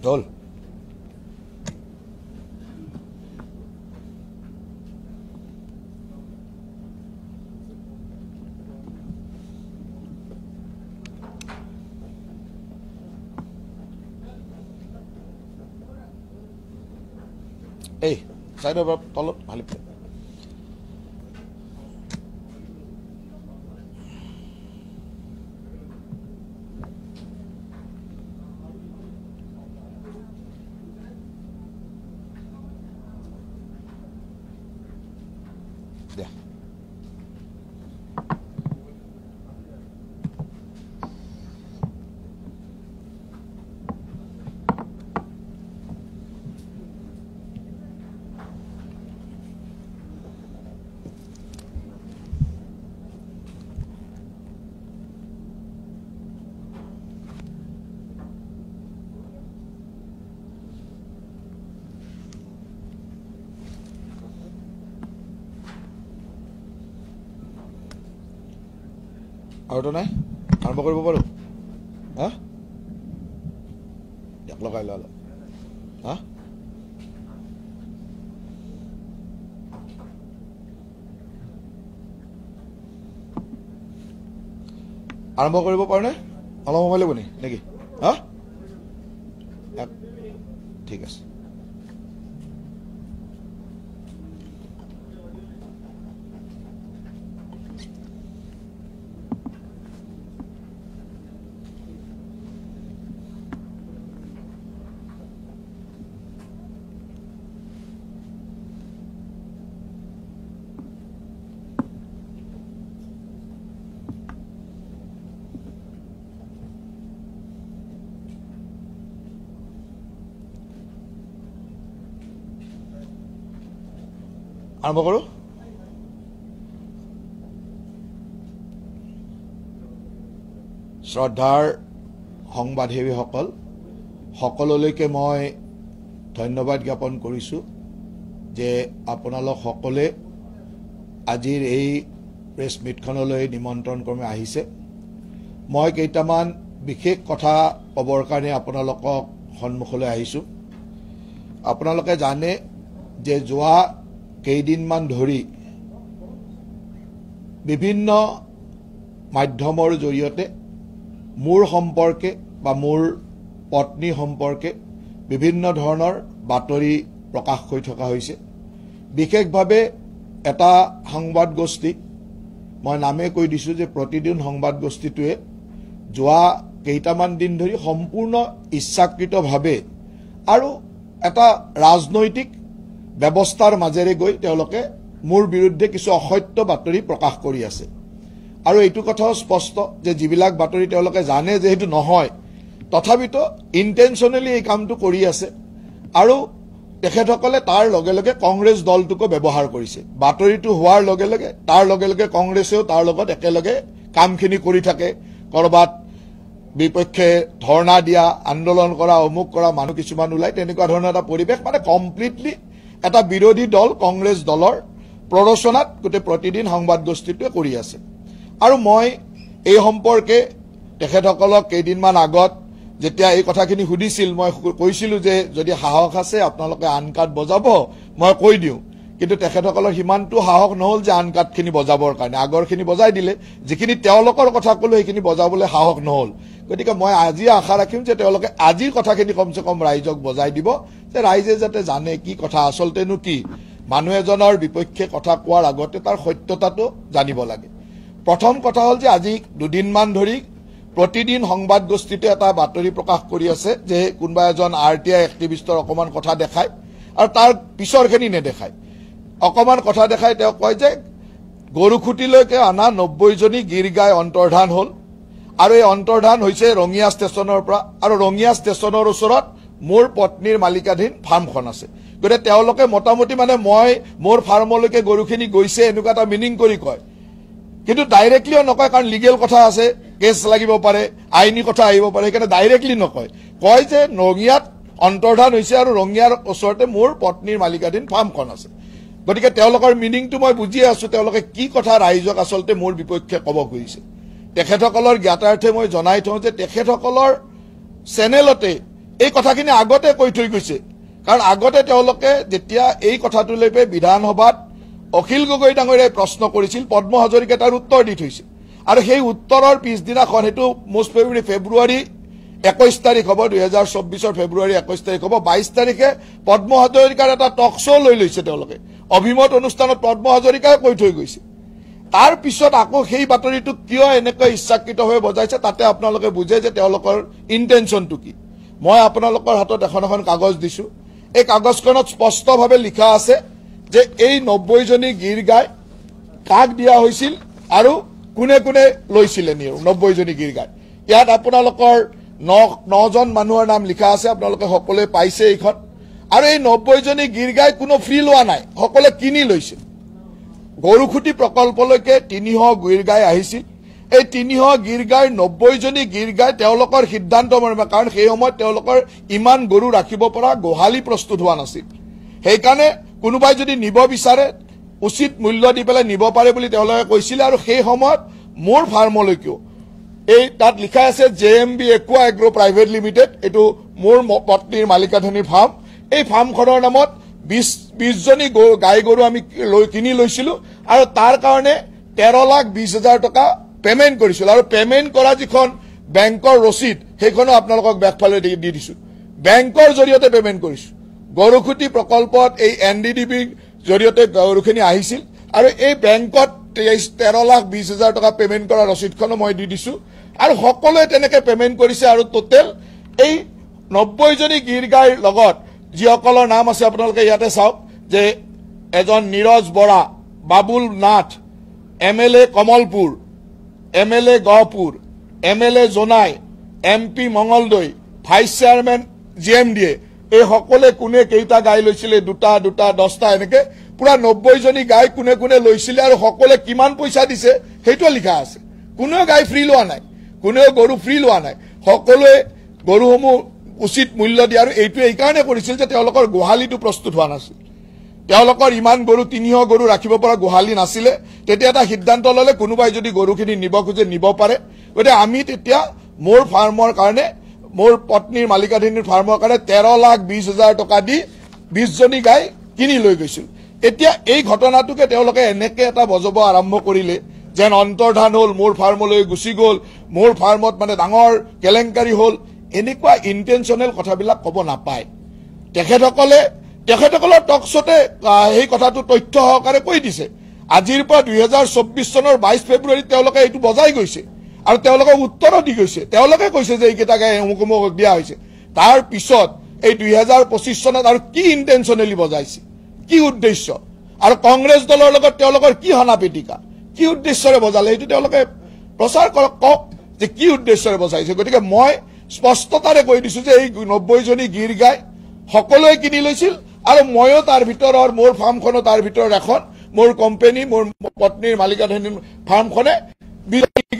হ'ল এই চাইডৰ পৰা তলত ভালে দিয়া আৰুতো নাই আৰম্ভ কৰিব পাৰোঁ হা ইয়াক লগাই লোৱা অলপ হা আৰম্ভ কৰিব পাৰোঁনে অলপ সময় লাগিব নেকি হা ঠিক আছে আৰম্ভ কৰোঁ শ্ৰদ্ধাৰ সংবাদসেৱীসকল সকলোলৈকে মই ধন্যবাদ জ্ঞাপন কৰিছোঁ যে আপোনালোক সকলে আজিৰ এই প্ৰেছ মিটখনলৈ নিমন্ত্ৰণ ক্ৰমে আহিছে মই কেইটামান বিশেষ কথা ক'বৰ কাৰণে আপোনালোকক সন্মুখলৈ আহিছোঁ আপোনালোকে জানে যে যোৱা কেইদিনমান ধৰি বিভিন্ন মাধ্যমৰ জৰিয়তে মোৰ সম্পৰ্কে বা মোৰ পত্নী সম্পৰ্কে বিভিন্ন ধৰণৰ বাতৰি প্ৰকাশ হৈ থকা হৈছে বিশেষভাৱে এটা সংবাদ গোষ্ঠী মই নামে কৈ দিছোঁ যে প্ৰতিদিন সংবাদ গোষ্ঠীটোৱে যোৱা কেইটামান দিন ধৰি সম্পূৰ্ণ ইচ্ছাকৃতভাৱে আৰু এটা ৰাজনৈতিক ব্যৱস্থাৰ মাজেৰে গৈ তেওঁলোকে মোৰ বিৰুদ্ধে কিছু অসত্য বাতৰি প্ৰকাশ কৰি আছে আৰু এইটো কথাও স্পষ্ট যে যিবিলাক বাতৰি তেওঁলোকে জানে যে সেইটো নহয় তথাপিতো ইণ্টেনশ্যনেলি এই কামটো কৰি আছে আৰু তেখেতসকলে তাৰ লগে লগে কংগ্ৰেছ দলটোকো ব্যৱহাৰ কৰিছে বাতৰিটো হোৱাৰ লগে লগে তাৰ লগে লগে কংগ্ৰেছেও তাৰ লগত একেলগে কামখিনি কৰি থাকে কৰবাত বিপক্ষে ধৰ্ণা দিয়া আন্দোলন কৰা অমুক কৰা মানুহ কিছুমান ওলাই তেনেকুৱা ধৰণৰ এটা পৰিৱেশ মানে কমপ্লিটলি এটা বিৰোধী দল কংগ্ৰেছ দলৰ প্ৰৰোচনাত গোটেই প্ৰতিদিন সংবাদ গোষ্ঠীটোৱে কৰি আছে আৰু মই এই সম্পৰ্কে তেখেতসকলক কেইদিনমান আগত যেতিয়া এই কথাখিনি সুধিছিল মই কৈছিলোঁ যে যদি সাহস আছে আপোনালোকে আন কাৰ্ড বজাব মই কৈ দিওঁ কিন্তু তেখেতসকলৰ সিমানটো সাহস নহ'ল যে আন কাৰ্ডখিনি বজাবৰ কাৰণে আগৰখিনি বজাই দিলে যিখিনি তেওঁলোকৰ কথা ক'লো সেইখিনি বজাবলৈ সাহস নহ'ল গতিকে মই আজি আশা ৰাখিম যে তেওঁলোকে আজিৰ কথাখিনি কমচে কম ৰাইজক বজাই দিব যে ৰাইজে যাতে জানে কি কথা আচলতেনো কি মানুহ এজনৰ বিপক্ষে কথা কোৱাৰ আগতে তাৰ সত্যতাটো জানিব লাগে প্ৰথম কথা হ'ল যে আজি দুদিনমান ধৰি প্ৰতিদিন সংবাদ গোষ্ঠীতে এটা বাতৰি প্ৰকাশ কৰি আছে যে কোনোবা এজন আৰটিআই এক্টিভিষ্টৰ অকমান কথা দেখায় আৰু তাৰ পিছৰখিনি নেদেখায় অকমান কথা দেখাই তেওঁ কয় যে গৰুখুটিলৈকে অনা 90 জনী গীৰ গাই অন্তৰ্ধান হ'ল আৰু এই অন্তৰ্ধান হৈছে ৰঙিয়া ষ্টেচনৰ পৰা আৰু ৰঙিয়া ষ্টেচনৰ ওচৰত মোৰ পত্নীৰ মালিকাধীন ফাৰ্মখন আছে গতিকে তেওঁলোকে মোটামুটি মানে মই মোৰ ফাৰ্মলৈকে গৰুখিনি গৈছে এনেকুৱা এটা মিনিং কৰি কয় কিন্তু ডাইৰেক্টলিও নকয় কাৰণ লিগেল কথা আছে কেছ লাগিব পাৰে আইনী কথা আহিব পাৰে সেইকাৰণে ডাইৰেক্টলি নকয় কয় যে ৰঙিয়াত অন্তৰ্ধান হৈছে আৰু ৰঙিয়াৰ ওচৰতে মোৰ পত্নীৰ মালিকাধীন ফাৰ্মখন আছে গতিকে তেওঁলোকৰ মিনিংটো মই বুজি আছো তেওঁলোকে কি কথা ৰাইজক আচলতে মোৰ বিপক্ষে ক'ব খুজিছে তেখেতসকলৰ জ্ঞাতাৰ্থে মই জনাই থওঁ যে তেখেতসকলৰ চেনেলতে এই কথাখিনি আগতে কৈ থৈ গৈছে কাৰণ আগতে তেওঁলোকে যেতিয়া এই কথাটো লৈ বিধানসভাত অখিল গগৈ ডাঙৰীয়াই প্ৰশ্ন কৰিছিল পদ্ম হাজৰিকাই তাৰ উত্তৰ দি থৈছে আৰু সেই উত্তৰৰ পিছদিনাখন হেতু মোষ্ট ফেব্ৰুৱাৰী 21 তাৰিখ হ'ব 2024 ফেব্ৰুৱাৰী 21 তাৰিখ হ'ব 22 তাৰিখে পদ্ম হাজৰিকাৰ এটা টক শ্ব' লৈ লৈছে তেওঁলোকে অভিমত অনুষ্ঠানত পদ্ম হাজৰিকাই কৈ থৈ গৈছে তাৰ পিছত আকৌ সেই বাতৰিটো কিয় এনেকৈ ইচ্ছাকৃতভাৱে বজাইছে তাতে আপোনালোকে বুজে যে তেওঁলোকৰ ইন্টেনশনটো কি মই আপোনালোকৰ হাতত এখন কাগজ দিছো এই কাগজখনত স্পষ্টভাৱে লিখা আছে যে এই 90 জনী গীৰ গাই কাক দিয়া হৈছিল আৰু কোনে কোনে লৈছিলে নিও 90 জনী গীৰ গাই ইয়াত আপোনালোকৰ 9 জন মানুহৰ নাম লিখা আছে আপোনালোকে সকলোৱে পাইছে এইখন আৰু এই 90 জনী গীৰ গাই কোনো ফ্ৰী লোৱা নাই সকলোৱে কিনি লৈছে গৰুখুটি প্ৰকল্পলৈকে 300 গীৰ গাই আহিছিল এই 300 গীৰ গাই 90 জনী গীৰ গাই তেওঁলোকৰ সিদ্ধান্ত মৰ্মে কাৰণ সেই সময়ত তেওঁলোকৰ ইমান গৰু ৰাখিব পৰা গোহালি প্ৰস্তুত হোৱা নাছিল সেইকাৰণে কোনোবাই যদি নিব বিচাৰে উচিত মূল্য দি পেলাই নিব পাৰে বুলি তেওঁলোকে কৈছিল আৰু সেই সময়ত মোৰ ফাৰ্মলৈকেও এই তাত লিখা আছে জেএমবি একুৱা এগ্ৰো প্ৰাইভেট লিমিটেড এটো মোৰ পত্নীৰ মালিকাধীন ফাৰ্ম এই ফাৰ্মখনৰ নামত 20 জনী গাই গৰু আমি কিনি লৈছিলো আৰু তাৰ কাৰণে 13,20,000 টকা পেমেন্ট কৰিছিল আৰু পেমেন্ট কৰা যিখন বেংকৰ ৰচিদ সেইখনো আপোনালোকক বেকফালে দি দিছো বেংকৰ জৰিয়তে পেমেন্ট কৰিছো গৰুখুটি প্ৰকল্পত এই এনডিডিবি জৰিয়তে গৰুখিনি আহিছিল আৰু এই বেংকত 13,20,000 টকা পেমেন্ট কৰা ৰচিদখনো মই দি দিছো আৰু সকলোৱে তেনেকৈ পেমেন্ট কৰিছে আৰু টোটেল এই 90 জনী গীৰ গাইৰ লগত যিসকলৰ নাম আছে আপোনালোকে ইয়াতে চাওক যে এজন Neeraj Bora Babul Nath MLA Kamalpur MLA Gohpur MLA Jonai MP Mangaldai vice chairman GMDA এই সকলে কোনে কেইটা গাই লৈছিলে দুটা 10টা এনেকে পুৰা 90 জনী গাই কোনে কোনে লৈছিলে আৰু সকলে কিমান পইচা দিছে সেইটো লিখা আছে কোনো গাই ফ্ৰী লোৱা নাই কোনো গৰু ফ্ৰী লোৱা নাই সকলোৱে গৰুসমূহ উচিত মূল্য দি আৰু এইটো এই কাৰণে কৰিছিল যে তেওঁলোকৰ গোহালিটো প্ৰস্তুত হোৱা নাছিল তেওঁলোকৰ ইমান গৰু 300 গৰু ৰাখিব পৰা গোহালি নাছিলে তেতিয়া এটা সিদ্ধান্ত ললে কোনোবাই যদি গৰুখিনি নিব খুজে নিব পাৰে গতে আমি তেতিয়া মোৰ ফাৰ্মৰ কাৰণে মোৰ পত্নীৰ মালিকাধীন ফাৰ্মৰ কাৰণে 13,20,000 টকা দি 20 জনী গাই কিনি লৈ গৈছিল এতিয়া এই ঘটনাটোকে তেওঁলোকে এনেকে এটা বজব আৰম্ভ কৰিলে যেন অন্তৰ্ধান হল মোৰ ফাৰ্মলৈ গুচি গল মোৰ ফাৰ্মত মানে ডাঙৰ কেলেংকাৰী হল এনেকুৱা ইন্টেনশনাল কথাবিলাক কব নাপায় তেখেতসকলৰ টকশ্বতে এই কথাটো তথ্য সহকাৰে কৈ দিছে আজিৰ পৰা 2024 চনৰ 22 ফেব্ৰুৱাৰীত তেওঁলোকে এইটো বজাই গৈছে আৰু তেওঁলোকে উত্তৰ দি গৈছে তেওঁলোকে কৈছে যে এইকেইটা গাই অমুক দিয়া হৈছে তাৰ পিছত এই 2025 চনত আৰু কি ইন্টেনশনালি বজাইছে কি উদ্দেশ্য আৰু কংগ্ৰেছ দলৰ লগত তেওঁলোকৰ কি হনাপিটিকা কি উদ্দেশ্যৰে বজালে এইটো তেওঁলোকে প্ৰচাৰ কৰক যে কি উদ্দেশ্যৰে বজাইছে গতিকে মই স্পষ্টতাৰে কৈ দিছো যে এই 90 জনী গীৰ গাই সকলোৱে কিনি লৈছিল আৰু ময়ো তাৰ ভিতৰৰ মোৰ ফাৰ্মখনো তাৰ ভিতৰৰ এখন মোৰ কোম্পানী মোৰ পত্নীৰ মালিকাধীন ফাৰ্মখনে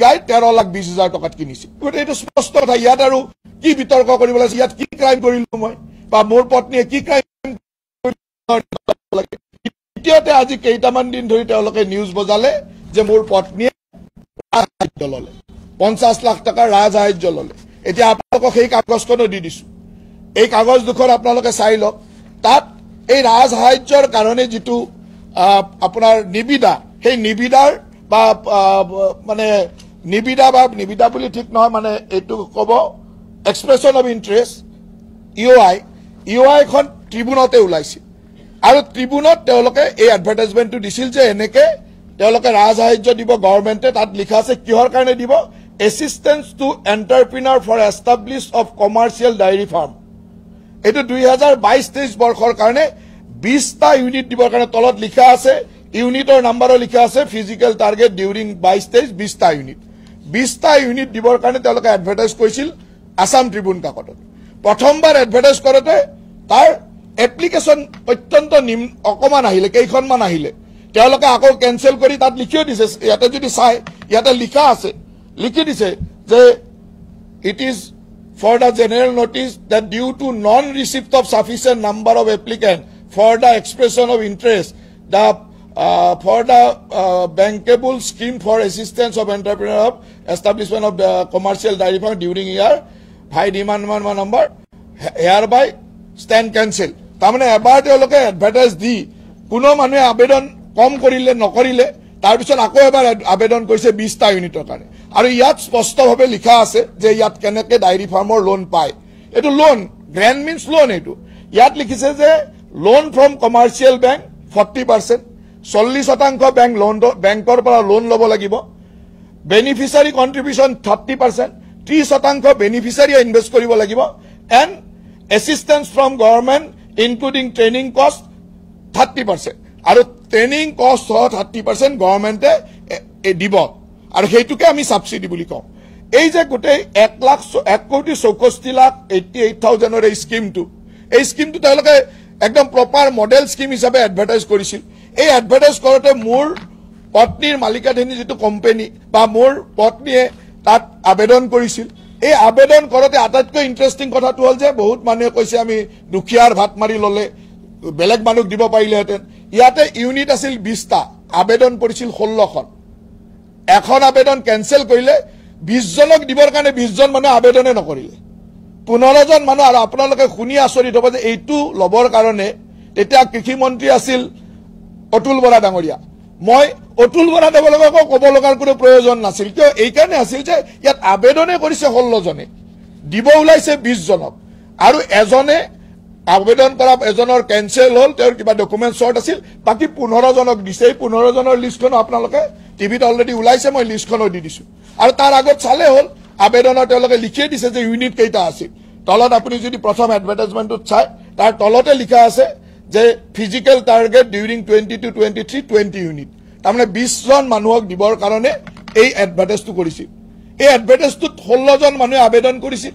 গাই 13,20,000 টকাত কিনিছিল গতিকে এইটো স্পষ্ট কথা ইয়াত আৰু কি বিতৰ্ক কৰিব লাগে ইয়াত কি ক্ৰাইম কৰিলো মই বা মোৰ পত্নীয়ে কি ক্ৰাইম দ্বিতীয়তে আজি কেইটামান দিন ধৰি তেওঁলোকে নিউজ বজালে যে মোৰ পত্নীয়ে ৰাজসাহায্য ললে 50 লাখ টকা ৰাজসাহায্য ললে এতিয়া আপোনালোকক সেই কাগজখনো দি দিছো এই কাগজ দুখন আপোনালোকে চাই লওক তাত এই ৰাজসাহায্যৰ কাৰণে যিটো আপোনাৰ নিবিদা সেই নিবিদাৰ বা মানে নিবিদা বুলি ঠিক নহয় মানে এইটো কব এক্সপ্ৰেছন অফ ইন্টাৰেষ্ট ইউআই খন ট্ৰিবিউনতে ওলাইছিল আৰু ট্ৰিবিউনত তেওঁলোকে এই এডভাৰটাইজমেন্টটো দিছিল যে এনেকে তেওঁলোকে ৰাজসাহায্য দিব গভৰ্ণমেণ্টে তাত লিখা আছে কিহৰ কাৰণে দিব assistance to entrepreneur for establish of commercial dairy farm এইটো 2022-23 বৰ্ষৰ কাৰণে 20টা ইউনিট দিবৰ কাৰণে তলত লিখা আছে ইউনিটৰ নাম্বাৰো লিখা আছে ফিজিক্যাল টাৰ্গেট ডিউৰিং 22-23 20টা ইউনিট 20টা ইউনিট দিবৰ কাৰণে তেওঁলোকে এডভাৰটাইজ কৰিছিল আসাম ট্ৰিবিউন কাকতত প্ৰথমবাৰ এডভাৰটাইজ কৰোতে তাৰ এপ্লিকেশন অত্যন্ত অকমান আহিলে কেইখনমান আহিলে তেওঁলোকে আকৌ কেনসেল কৰি তাত লিখিও দিছে ইয়াতে যদি চাই ইয়াতে লিখা আছে লিখি দিছে যে it is for the general notice that due to non-receipt of sufficient number of applicants for the expression of interest, for the bankable scheme for assistance of entrepreneur of establishment of the commercial dairy farm during year, by demand number hereby stand cancel. তাৰমানে এবাৰ তেওঁলোকে advertise দি কোনো মানুহে আবেদন কম কৰিলে নকৰিলে তাৰপিছত আকৌ এবাৰ আবেদন কৰিছে 20টা ইউনিটৰ কাৰণে আৰু ইয়াত স্পষ্টভাৱে লিখা আছে যে ইয়াত কেনেকে ডায়েৰী ফাৰ্মৰ লোন পায় এটো লোন গ্ৰেণ্ড মিন্স লোন এটো ইয়াত লিখিছে যে লোন ফ্ৰম কমাৰ্চিয়েল বেংক 40% 40% বেংকৰ পৰা লোন ল'ব লাগিব বেনিফিচিয়াৰী কন্ট্ৰিবিউশন 30% 30% বেনিফিচিয়াৰীয়ে ইনভেষ্ট কৰিব লাগিব and assistance from government including training cost 30% আৰু ট্ৰেইনিং কষ্ট 30% গভৰ্ণমেণ্টে দিব আৰু সেইটোকে আমি সাবসিডি বুলি কওঁ এই যে গোটেই 1,64,88,000 এই স্কিমটো তেওঁলোকে একদম প্ৰপাৰ মডেল স্কিম হিচাপে এডভাৰটাইজ কৰিছিল এই এডভাৰটাইজ কৰোতে মোৰ পত্নীৰ মালিকাধীন যেটো কোম্পানী বা মোৰ পত্নীয়ে তাত আবেদন কৰিছিল এই আবেদন কৰোতে আটাইতকৈ ইন্টাৰেষ্টিং কথাটো হল যে বহুত মানুহে কৈছে আমি দুখিয়াৰ ভাত মাৰি ললে বেলেগ মানুহ দিব পাৰিলেহেঁতেন ইয়াতে ইউনিট আছিল 20টা আবেদন কৰিছিল 16খন এখন আবেদন কেনসেল কৰিলে 20 জনক দিবৰ কাৰণে 20 জন মানুহ আবেদনে নকৰিলে 15 জন মানুহ আৰু আপোনালোকে শুনি আচৰিত হ'ব যে এইটো লবৰ কাৰণে তেতিয়া কৃষি মন্ত্ৰী আছিল অতুল বৰা ডাঙৰীয়া মই অতুল বৰা ডাঙৰীয়াক ক'ব লগাৰ কোনো প্ৰয়োজন নাছিল কিয় এই কাৰণে আছিল যে ইয়াত আবেদনে কৰিছে 16 জনে দিব ওলাইছে 20 জনক আৰু এজনে আবেদন কৰা এজনৰ কেনসেল হল তেওঁৰ কিবা ডকুমেন্ট শৰ্ট আছিল বাকি 15 জনক দিছে 15 জনৰ লিষ্টখন আপোনালোকে টিভিত অলৰেডি ওলাইছে মই লিষ্টখন দি দিছো আৰু তাৰ আগত চালে হল আবেদনৰ তেওঁলোকে লিখি দিছে যে ইউনিট কেইটা আছিল তলত আপুনি যদি প্ৰথম এডভাৰটাইজমেন্টত চাই তাৰ তলতে লিখা আছে যে ফিজিক্যাল টাৰ্গেট ডিউৰিং 22-23 20 ইউনিট তাৰমানে 20 জন মানুহক দিবৰ কাৰণে এই এডভাৰটাইজটো কৰিছিল এই এডভাৰটাইজটোত 16 জন মানুহে আবেদন কৰিছিল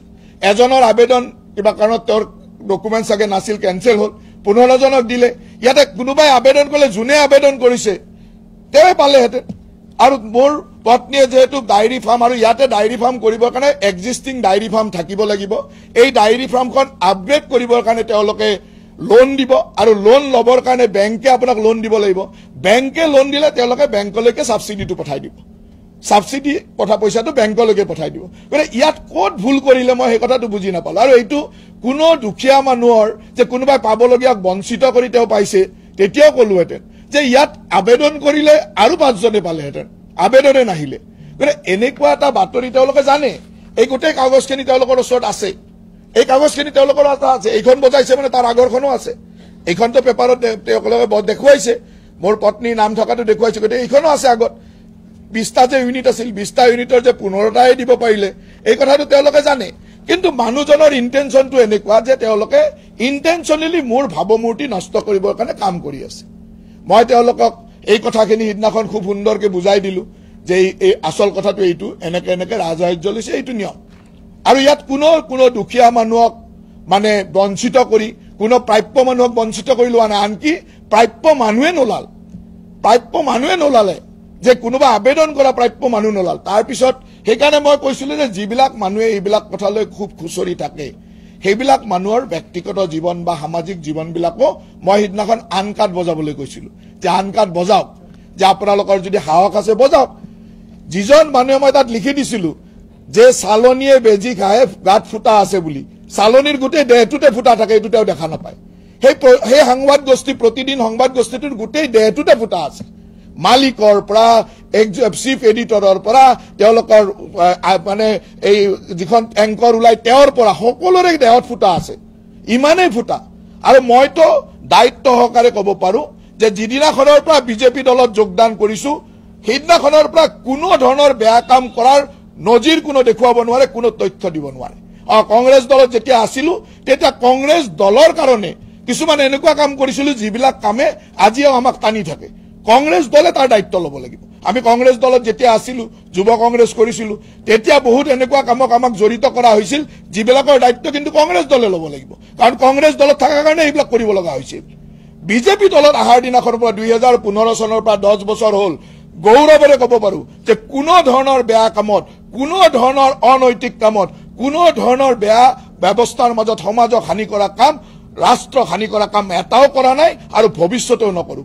এজনৰ আবেদন কিবা কাৰণত তেওঁৰ ডকুমেন্টস আগে নাছিল কেনসেল হল 15 জনক দিলে ইয়াতে কোনোবাই আবেদন কৰিলে জুনে আবেদন কৰিছে তেৱে পালেহেঁতেন আৰু মোৰ পত্নীয়ে যেহেতু ডায়েৰী ফাৰ্ম আৰু ইয়াতে ডায়েৰী ফাৰ্ম কৰিবৰ কাৰণে এক্সিস্টিং ডায়েৰী ফাৰ্ম থাকিব লাগিব এই ডায়েৰী ফাৰ্মখন আপগ্ৰেড কৰিবৰ কাৰণে তেওঁলোকে লোন দিব আৰু লোন লবৰ কাৰণে বেংকে আপোনাক লোন দিব লাগিব বেংকে লোন দিলে তেওঁলোকে বেংকলৈকে সাবসিডিটো পঠাই দিব সাবসিডি পইচাটো বেংকলৈকে পঠাই দিব মানে ইয়াত কোড ভুল কৰিলে মই এই কথাটো বুজি নাপালো আৰু এইটো কোনো দুখিয়া মানুহৰ যে কোনোবাই পাবলগীয়া বঞ্চিত কৰি তেওঁ পাইছে তেতিয়াও কলোহেঁতেন যে ইয়াত আবেদন কৰিলে আৰু 5 জনে পালেহেঁতেন আবেদনে নাহিলে মানে এনেকুৱা এটা বাতৰি তেওঁলোকে জানে এই গোটেই কাগজখিনি তেওঁলোকৰ ওচৰত আছে এই কাগজখিনি তেওঁলোকৰ আছে এইখন বজাইছে মানে তাৰ আগৰখনো আছে এইখনটো পেপাৰত তেওঁলোকে দেখুৱাইছে মোৰ পত্নীৰ নাম থকাটো দেখুৱাইছে গতে এইখনো আছে আগত 20টা যে ইউনিট আছিল 20টা ইউনিটৰ যে 15টাই দিব পাৰিলে এই কথাটো তেওঁলোকে জানে কিন্তু মানুহজনৰ ইন্টেনশনটো এনেকুৱা যে তেওঁলোকে ইন্টেনশনালি মোৰ ভাৱমূৰ্তি নষ্ট কৰিবৰ কাৰণে কাম কৰি আছে মই তেওঁলোকক এই কথাখিনি হিদনাখন খুব সুন্দৰকে বুজাই দিলো যে এই আসল কথাটো এইটো এনেকে ৰাজসাহায্য লৈছে এইটো নিয়ম আৰু ইয়াত কোনো দুখিয়া মানুহক মানে বঞ্চিত কৰি কোনো প্ৰাপ্য মানুহক বঞ্চিত কৰি লোৱা নাই আনকি প্ৰাপ্য মানুহে নোলালে যে কোনোবা আবেদন কৰা প্ৰাপ্য মানুহ নোলাল তাৰ পিছত সেইকাৰণে মই কৈছিলো যে যিবিলাক মানুহে এইবিলাক কথালৈ খুব খুচৰি থাকে সেইবিলাক মানুহৰ ব্যক্তিগত জীৱন বা সামাজিক জীৱনবিলাকো মই হিদনাখন আনকাট বজাবলৈ কৈছিলো যে আনকাট বজাওক যে আপোনালোকৰ যদি সাহস আছে বজাওক যিজন মানুহে মই তাত লিখি দিছিলো যে সালনীয়ে বেজি খায় গাত ফুটা আছে বুলি সালনীৰ গোটেই দেহটোতে ফুটা থাকে এইটোতেও দেখা নাপায় সেই সংবাদ গোষ্ঠী প্ৰতিদিন সংবাদ গোষ্ঠীটোৰ গোটেই দেহটোতে ফুটা আছে মালিকৰ পৰা চিফ এডিটৰৰ পৰা তেওঁলোকৰ মানে এই যিখন এংকৰ ওলাই তেওঁৰ পৰা সকলোৰে দেহত ফুটা আছে ইমানেই ফুটা আৰু মইতো দায়িত্ব সহকাৰে ক'ব পাৰো যে যিদিনাখনৰ পৰা বিজেপি দলত যোগদান কৰিছো সেইদিনাখনৰ পৰা কোনো ধৰণৰ বেয়া কাম কৰাৰ নজিৰ কোনো দেখুৱাব নোৱাৰে কোনো তথ্য দিব নোৱাৰে কংগ্ৰেছ দলত যেতিয়া আছিলো তেতিয়া কংগ্ৰেছ দলৰ কাৰণে কিছুমান এনেকুৱা কাম কৰিছিলো যিবিলাক কামে আজিও আমাক টানি থাকে কংগ্ৰেছ দলে তাৰ দায়িত্ব ল'ব লাগিব আমি কংগ্ৰেছ দলত যেতিয়া আছিলো যুৱ কংগ্ৰেছ কৰিছিলো তেতিয়া বহুত এনেকুৱা কামক আমাক জড়িত কৰা হৈছিল যিবিলাকৰ দায়িত্ব কিন্তু কংগ্ৰেছ দলে ল'ব লাগিব কাৰণ কংগ্ৰেছ দলত থকাৰ কাৰণে এইবিলাক কৰিব লগা হৈছিল বিজেপি দলত আহাৰ দিনাখনৰ পৰা 2015 চনৰ পৰা 10 বছৰ হ'ল গৌৰৱেৰে ক'ব পাৰো যে কোনো ধৰণৰ বেয়া কামত কোনো ধৰণৰ অনৈতিক কামত কোনো ধৰণৰ বেয়া ব্যৱস্থাৰ মাজত সমাজক হানি কৰা কাম ৰাষ্ট্ৰক হানি কৰা কাম এটাও কৰা নাই আৰু ভৱিষ্যতেও নকৰো